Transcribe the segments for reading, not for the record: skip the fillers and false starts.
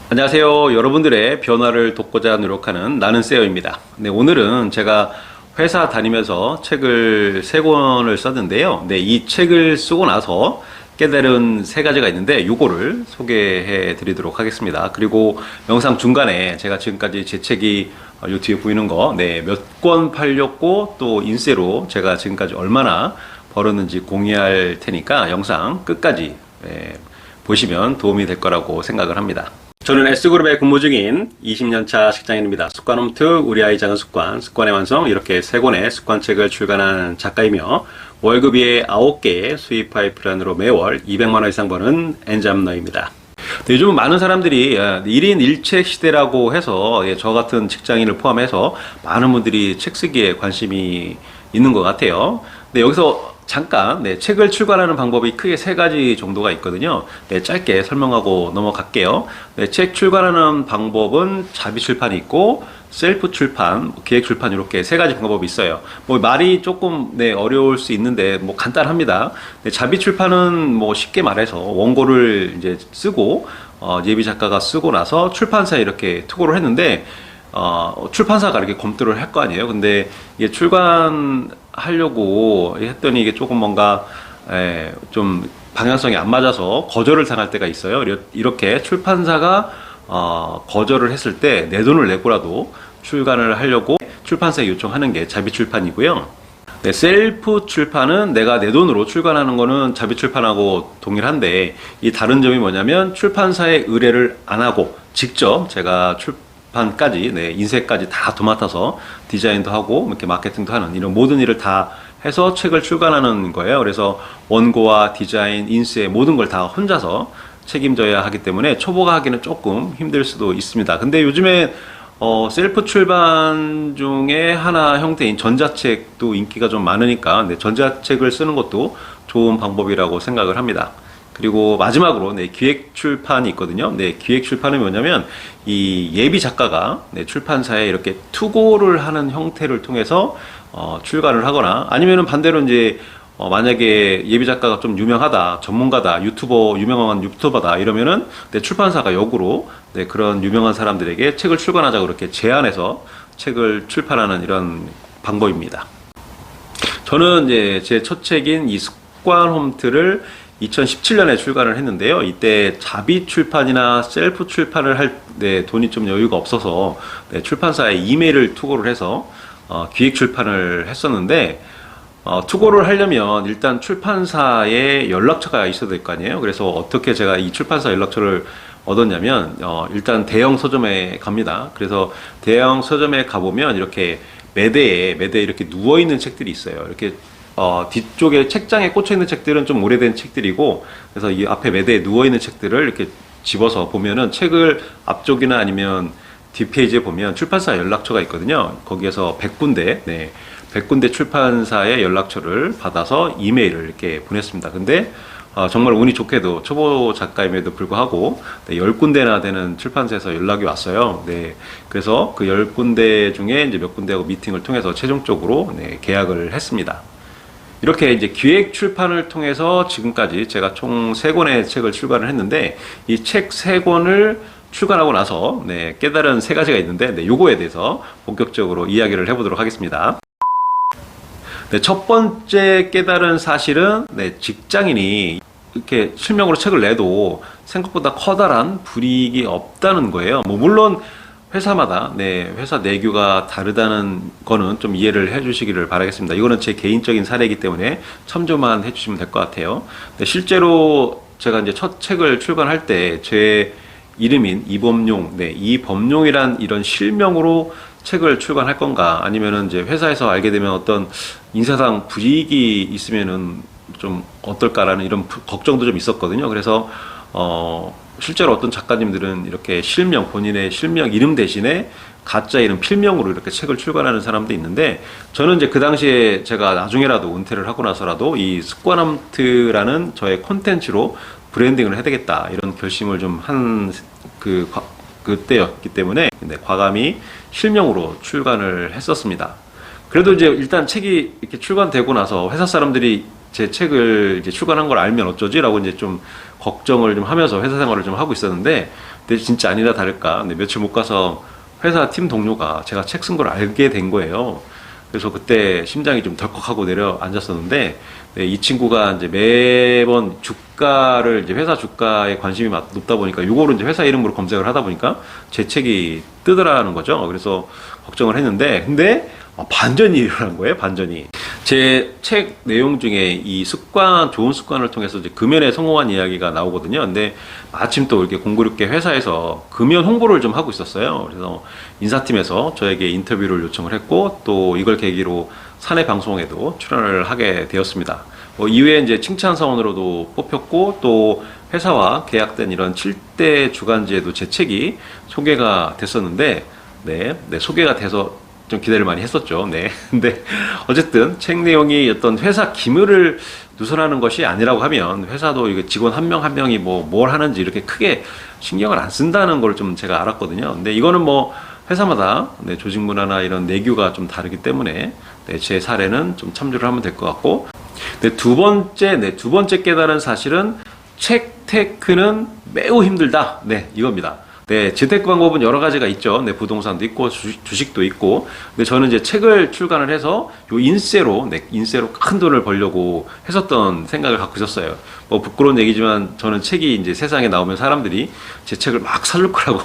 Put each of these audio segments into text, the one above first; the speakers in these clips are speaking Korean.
안녕하세요. 여러분들의 변화를 돕고자 노력하는 나는 세어입니다. 네, 오늘은 제가 회사 다니면서 책을 세 권을 썼는데요. 네, 이 책을 쓰고 나서 깨달은 세 가지가 있는데 요거를 소개해 드리도록 하겠습니다. 그리고 영상 중간에 제가 지금까지 제 책이 요 뒤에 보이는 거, 네, 몇 권 팔렸고 또 인세로 제가 지금까지 얼마나 벌었는지 공유할 테니까 영상 끝까지 보시면 도움이 될 거라고 생각을 합니다. 저는 S그룹에 근무 중인 20년차 직장인입니다. 습관 홈트, 우리 아이 작은 습관, 습관의 완성 이렇게 세 권의 습관책을 출간한 작가이며 월급이 9개 수입 파이프라인으로 매월 200만 원 이상 버는 엔잡너입니다. 요즘은 많은 사람들이 1인 1책 시대라고 해서 저 같은 직장인을 포함해서 많은 분들이 책 쓰기에 관심이 있는 것 같아요. 근데 여기서 잠깐 책을 출간하는 방법이 크게 세 가지 정도가 있거든요. 짧게 설명하고 넘어갈게요. 책 출간하는 방법은 자비 출판이 있고 셀프 출판, 기획 출판 이렇게 세 가지 방법이 있어요. 말이 조금 어려울 수 있는데 간단합니다. 자비 출판은 쉽게 말해서 원고를 이제 쓰고 예비 작가가 쓰고 나서 출판사에 이렇게 투고를 했는데 출판사가 이렇게 검토를 할 거 아니에요. 근데 이게 출간하려고 했더니 이게 조금 뭔가 좀 방향성이 안 맞아서 거절을 당할 때가 있어요. 이렇게 출판사가 거절을 했을 때 내 돈을 내고라도 출간을 하려고 출판사에 요청하는 게 자비 출판이고요. 셀프 출판은 내가 내 돈으로 출간하는 거는 자비 출판하고 동일한데 이 다른 점이 뭐냐면 출판사에 의뢰를 안 하고 직접 제가 출판까지, 인쇄까지 다 도맡아서 디자인도 하고 이렇게 마케팅도 하는 이런 모든 일을 다 해서 책을 출간하는 거예요. 그래서 원고와 디자인, 인쇄 모든 걸 다 혼자서 책임져야 하기 때문에 초보가 하기는 조금 힘들 수도 있습니다. 근데 요즘에 셀프 출판 중에 하나 형태인 전자책도 인기가 좀 많으니까 전자책을 쓰는 것도 좋은 방법이라고 생각을 합니다. 그리고 마지막으로 기획 출판이 있거든요. 기획 출판은 뭐냐면 이 예비 작가가 출판사에 이렇게 투고를 하는 형태를 통해서 출간을 하거나 아니면은 반대로 이제 만약에 예비 작가가 좀 유명하다, 전문가다, 유명한 유튜버다 이러면은 출판사가 역으로 그런 유명한 사람들에게 책을 출간하자 그렇게 제안해서 책을 출판하는 이런 방법입니다. 저는 이제 제 첫 책인 이 습관 홈트를 2017년에 출간을 했는데요. 이때 자비 출판이나 셀프 출판을 할 돈이 좀 여유가 없어서 출판사에 이메일을 투고를 해서 기획 출판을 했었는데 투고를 하려면 일단 출판사에 연락처가 있어야 될 거 아니에요. 그래서 어떻게 제가 이 출판사 연락처를 얻었냐면 일단 대형 서점에 갑니다. 그래서 대형 서점에 가보면 이렇게 매대에 이렇게 누워있는 책들이 있어요. 이렇게 뒤쪽에 책장에 꽂혀있는 책들은 좀 오래된 책들이고 그래서 이 앞에 매대에 누워있는 책들을 이렇게 집어서 보면은 책을 앞쪽이나 아니면 뒷페이지에 보면 출판사 연락처가 있거든요. 거기에서 100군데 100군데 출판사의 연락처를 받아서 이메일을 이렇게 보냈습니다. 근데 정말 운이 좋게도 초보 작가임에도 불구하고 10군데나 되는 출판사에서 연락이 왔어요. 그래서 그 10군데 중에 이제 몇 군데하고 미팅을 통해서 최종적으로 계약을 했습니다. 이렇게 이제 기획 출판을 통해서 지금까지 제가 총 3권의 책을 출간을 했는데 이 책 3권을 출간하고 나서 깨달은 3가지가 있는데 요거에 대해서 본격적으로 이야기를 해보도록 하겠습니다. 첫 번째 깨달은 사실은 직장인이 이렇게 실명으로 책을 내도 생각보다 커다란 불이익이 없다는 거예요. 물론 회사마다 회사 내규가 다르다는 거는 좀 이해를 해주시기를 바라겠습니다. 이거는 제 개인적인 사례이기 때문에 참조만 해주시면 될 것 같아요. 실제로 제가 이제 첫 책을 출간할 때 제 이름인 이범용, 이범용이란 이런 실명으로 책을 출간할 건가 아니면은 이제 회사에서 알게 되면 어떤 인사상 불이익이 있으면은 좀 어떨까라는 이런 걱정도 좀 있었거든요. 그래서 실제로 어떤 작가님들은 이렇게 본인의 실명 이름 대신에 가짜 이름 필명으로 이렇게 책을 출간하는 사람도 있는데 저는 이제 그 당시에 제가 나중에라도 은퇴를 하고 나서라도 이 습관홈트라는 저의 콘텐츠로 브랜딩을 해야 되겠다 이런 결심을 좀 한 그때였기 때문에 과감히 실명으로 출간을 했었습니다. 그래도 이제 일단 책이 이렇게 출간되고 나서 회사 사람들이 제 책을 이제 출간한 걸 알면 어쩌지라고 이제 좀 걱정을 좀 하면서 회사 생활을 좀 하고 있었는데 근데 진짜 아니라 다를까. 네, 며칠 못 가서 회사 팀 동료가 제가 책 쓴 걸 알게 된 거예요. 그래서 그때 심장이 좀 덜컥하고 내려앉았었는데, 네, 이 친구가 이제 매번 주가를, 이제 회사 주가에 관심이 높다 보니까, 요거를 이제 회사 이름으로 검색을 하다 보니까 제 책이 뜨더라는 거죠. 그래서 걱정을 했는데, 근데 반전이 일어난 거예요, 반전이. 제 책 내용 중에 이 습관, 좋은 습관을 통해서 이제 금연에 성공한 이야기가 나오거든요. 근데 마침 또 이렇게 공교롭게 회사에서 금연 홍보를 좀 하고 있었어요. 그래서 인사팀에서 저에게 인터뷰를 요청을 했고, 또 이걸 계기로 사내 방송에도 출연을 하게 되었습니다. 이후에 이제 칭찬 사원으로도 뽑혔고, 또 회사와 계약된 이런 7대 주간지에도 제 책이 소개가 됐었는데, 네, 소개가 돼서 좀 기대를 많이 했었죠. 네. 근데 어쨌든 책 내용이 어떤 회사 기물을 누설하는 것이 아니라고 하면, 회사도 이게 직원 한 명 한 명이 뭘 하는지 이렇게 크게 신경을 안 쓴다는 걸 좀 제가 알았거든요. 근데 이거는 회사마다 네, 조직 문화나 이런 내규가 좀 다르기 때문에 네, 제 사례는 좀 참조를 하면 될 것 같고, 네, 두 번째 깨달은 사실은 책테크는 매우 힘들다. 네, 이겁니다. 네, 재테크 방법은 여러 가지가 있죠. 네, 부동산도 있고 주식도 있고. 근데 저는 이제 책을 출간을 해서 요 인세로 큰 돈을 벌려고 했었던 생각을 갖고 있었어요. 부끄러운 얘기지만 저는 책이 이제 세상에 나오면 사람들이 제 책을 막 사줄 거라고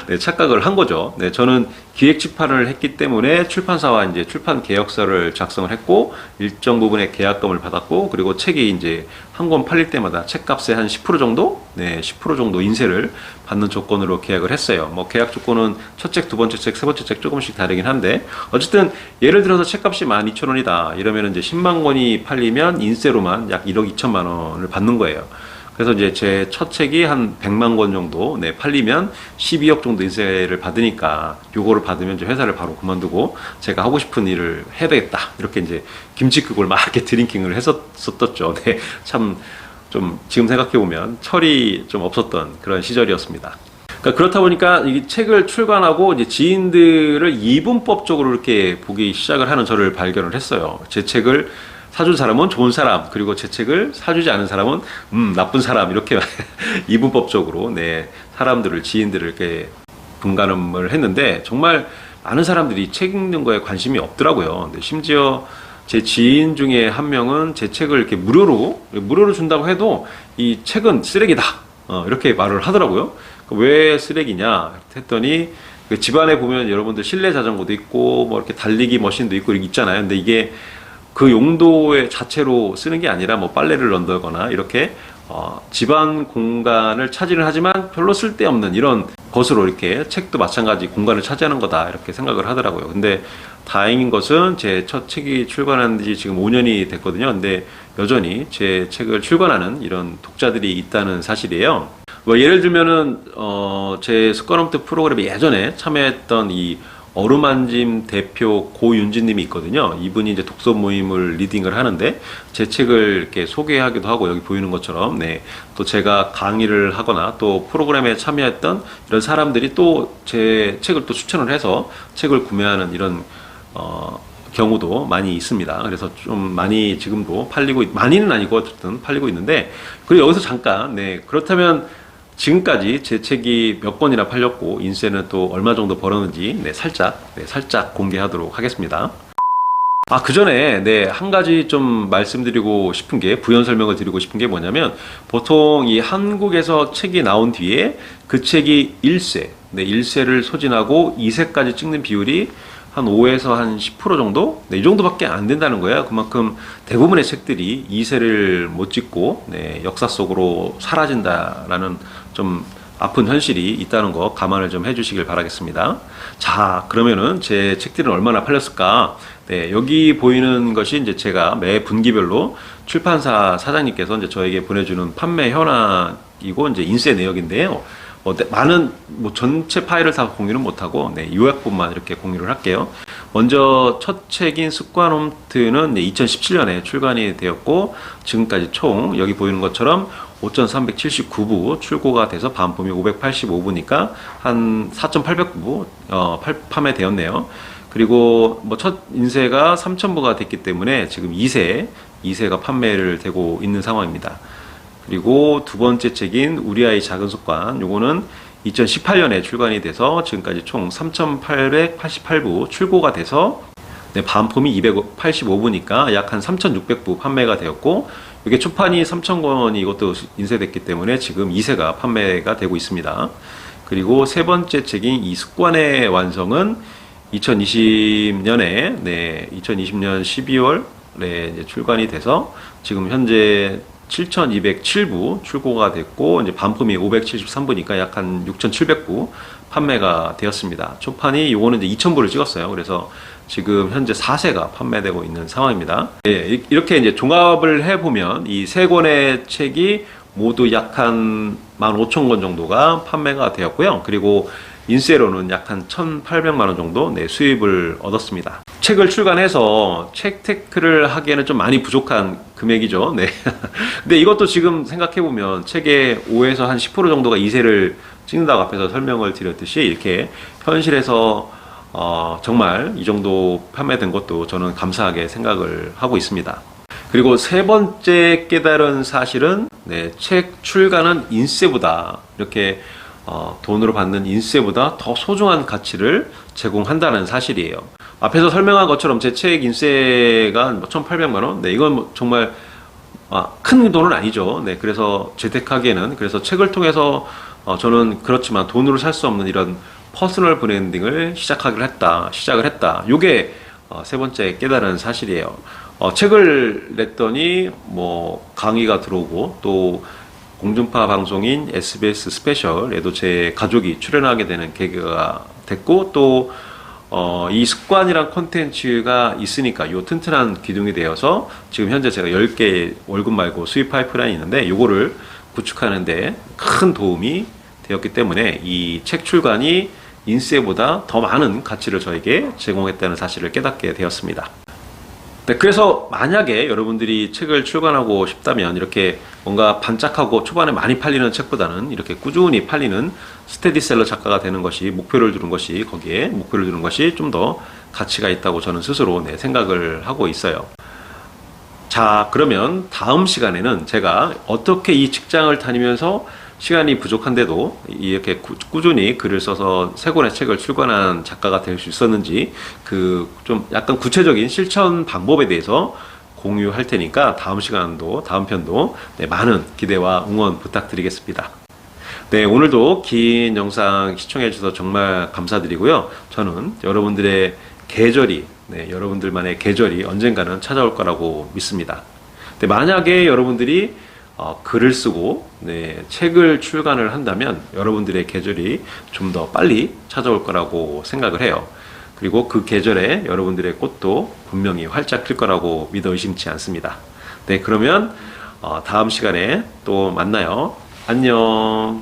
네, 착각을 한 거죠. 네, 저는 기획 출판을 했기 때문에 출판사와 이제 출판 계약서를 작성을 했고, 일정 부분의 계약금을 받았고, 그리고 책이 이제 한 권 팔릴 때마다 책값의 한 10% 정도? 네, 10% 정도 인세를 받는 조건으로 계약을 했어요. 계약 조건은 첫 책, 두 번째 책, 세 번째 책 조금씩 다르긴 한데, 어쨌든 예를 들어서 책값이 12,000원이다. 이러면 이제 10만 권이 팔리면 인세로만 약 1억 2천만 원을 받는 거예요. 그래서 이제 제 첫 책이 한 100만 권 정도 네, 팔리면 12억 정도 인세를 받으니까, 요거를 받으면 이제 회사를 바로 그만두고 제가 하고 싶은 일을 해야 되겠다. 이렇게 이제 김치국을 막 이렇게 드링킹을 했었었죠. 네, 참 좀 지금 생각해 보면 철이 좀 없었던 그런 시절이었습니다. 그렇다 보니까 이 책을 출간하고 이제 지인들을 이분법적으로 이렇게 보기 시작을 하는 저를 발견을 했어요. 제 책을 사준 사람은 좋은 사람, 그리고 제 책을 사주지 않은 사람은 나쁜 사람, 이렇게 이분법적으로 네, 지인들을 이렇게 분간을 했는데, 정말 많은 사람들이 책 읽는 거에 관심이 없더라고요. 근데 심지어 제 지인 중에 한 명은 제 책을 이렇게 무료로 준다고 해도 이 책은 쓰레기다. 이렇게 말을 하더라고요. 왜 쓰레기냐 했더니, 집안에 보면 여러분들 실내 자전거도 있고, 이렇게 달리기 머신도 있고, 이렇게 있잖아요. 근데 이게 그 용도의 자체로 쓰는 게 아니라 빨래를 넣는다거나 이렇게 집안 공간을 차지를 하지만 별로 쓸데없는 이런 것으로, 이렇게 책도 마찬가지 공간을 차지하는 거다, 이렇게 생각을 하더라고요. 근데 다행인 것은 제 첫 책이 출간한 지 지금 5년이 됐거든요. 근데 여전히 제 책을 출간하는 이런 독자들이 있다는 사실이에요. 예를 들면은 제 습관홈트 프로그램에 예전에 참여했던 이 어루만짐 대표 고윤진님이 있거든요. 이분이 이제 독서 모임을 리딩을 하는데 제 책을 이렇게 소개하기도 하고, 여기 보이는 것처럼 네, 또 제가 강의를 하거나 또 프로그램에 참여했던 이런 사람들이 또 제 책을 또 추천을 해서 책을 구매하는 이런 경우도 많이 있습니다. 그래서 좀 많이 지금도 많이는 아니고 어쨌든 팔리고 있는데, 그리고 여기서 잠깐 그렇다면 지금까지 제 책이 몇 권이나 팔렸고 인세는 또 얼마 정도 벌었는지 살짝 공개하도록 하겠습니다. 그 전에 한 가지 좀 말씀드리고 싶은 게, 부연 설명을 드리고 싶은 게 뭐냐면, 보통 이 한국에서 책이 나온 뒤에 그 책이 1세를 소진하고 2세까지 찍는 비율이 한 5에서 한 10% 정도? 이 정도밖에 안 된다는 거예요. 그만큼 대부분의 책들이 2세를 못 찍고 역사 속으로 사라진다라는 좀 아픈 현실이 있다는 거 감안을 좀 해주시길 바라겠습니다. 자, 그러면은 제 책들은 얼마나 팔렸을까? 여기 보이는 것이 이제 제가 매 분기별로 출판사 사장님께서 이제 저에게 보내주는 판매 현황이고, 이제 인세 내역인데요. 전체 파일을 다 공유는 못하고 요약본만 이렇게 공유를 할게요. 먼저 첫 책인 습관홈트는 2017년에 출간이 되었고, 지금까지 총 여기 보이는 것처럼 5,379부 출고가 돼서 반품이 585부니까 한 4,800부 판매되었네요. 그리고 첫 인세가 3,000부가 됐기 때문에 지금 2세가 판매를 되고 있는 상황입니다. 그리고 두 번째 책인 우리 아이 작은 습관, 요거는 2018년에 출간이 돼서 지금까지 총 3,888부 출고가 돼서 네, 반품이 285부니까 약 한 3,600부 판매가 되었고, 이게 초판이 3,000권이 이것도 인쇄됐기 때문에 지금 2세가 판매가 되고 있습니다. 그리고 세 번째 책인 이 습관의 완성은 2020년에 2020년 12월에 이제 출간이 돼서 지금 현재 7,207부 출고가 됐고, 이제 반품이 573부니까 약 한 6,700부 판매가 되었습니다. 초판이 요거는 이제 2,000부를 찍었어요. 그래서 지금 현재 4세가 판매되고 있는 상황입니다. 예, 이렇게 이제 종합을 해보면 이 세 권의 책이 모두 약 한 15,000권 정도가 판매가 되었고요. 그리고 인쇄로는 약 한 1,800만 원 정도 수입을 얻었습니다. 책을 출간해서 책 테크를 하기에는 좀 많이 부족한 금액이죠. 네. 근데 이것도 지금 생각해보면 책의 5에서 한 10% 정도가 이세를 찍는다고 앞에서 설명을 드렸듯이 이렇게 현실에서 정말 이 정도 판매된 것도 저는 감사하게 생각을 하고 있습니다. 그리고 세 번째 깨달은 사실은 책 출간은 인쇄보다 이렇게 돈으로 받는 인쇄보다 더 소중한 가치를 제공한다는 사실이에요. 앞에서 설명한 것처럼 제 책 인쇄가 1,800만 원? 네, 이건 정말 큰 돈은 아니죠. 네, 그래서 재테크하기에는 그래서 책을 통해서 저는 그렇지만 돈으로 살 수 없는 이런 퍼스널 브랜딩을 시작을 했다. 요게 세 번째 깨달은 사실이에요. 책을 냈더니 뭐 강의가 들어오고 또 공중파 방송인 SBS 스페셜에도 제 가족이 출연하게 되는 계기가 됐고 또 이 습관이란 콘텐츠가 있으니까 요 튼튼한 기둥이 되어서 지금 현재 제가 10개 월급 말고 수입 파이프라인이 있는데 요거를 구축하는데 큰 도움이 되었기 때문에 이 책 출간이 인쇄보다 더 많은 가치를 저에게 제공했다는 사실을 깨닫게 되었습니다. 네, 그래서 만약에 여러분들이 책을 출간하고 싶다면 이렇게 뭔가 반짝하고 초반에 많이 팔리는 책보다는 이렇게 꾸준히 팔리는 스테디셀러 작가가 되는 것이 거기에 목표를 두는 것이 좀 더 가치가 있다고 저는 스스로 생각을 하고 있어요. 자, 그러면 다음 시간에는 제가 어떻게 이 직장을 다니면서 시간이 부족한데도 이렇게 꾸준히 글을 써서 세 권의 책을 출간한 작가가 될 수 있었는지 그 좀 약간 구체적인 실천 방법에 대해서 공유할 테니까 다음 편도 많은 기대와 응원 부탁드리겠습니다. 네, 오늘도 긴 영상 시청해 주셔서 정말 감사드리고요. 저는 여러분들만의 계절이 언젠가는 찾아올 거라고 믿습니다. 네, 만약에 여러분들이 글을 쓰고 책을 출간을 한다면 여러분들의 계절이 좀 더 빨리 찾아올 거라고 생각을 해요. 그리고 그 계절에 여러분들의 꽃도 분명히 활짝 필 거라고 믿어 의심치 않습니다. 네, 그러면 다음 시간에 또 만나요. 안녕.